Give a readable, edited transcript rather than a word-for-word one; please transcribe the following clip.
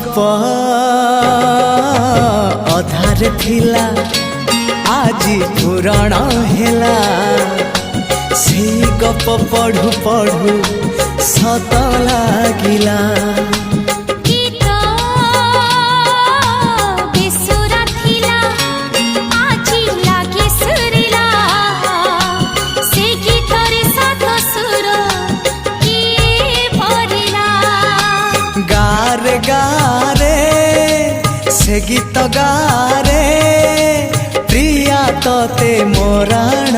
गप अधार थिला आजी पुराण हेला से गप पढ़ु पढ़ु सत लागिला। गारे गारे से गीत गारे प्रिया तोते मोराण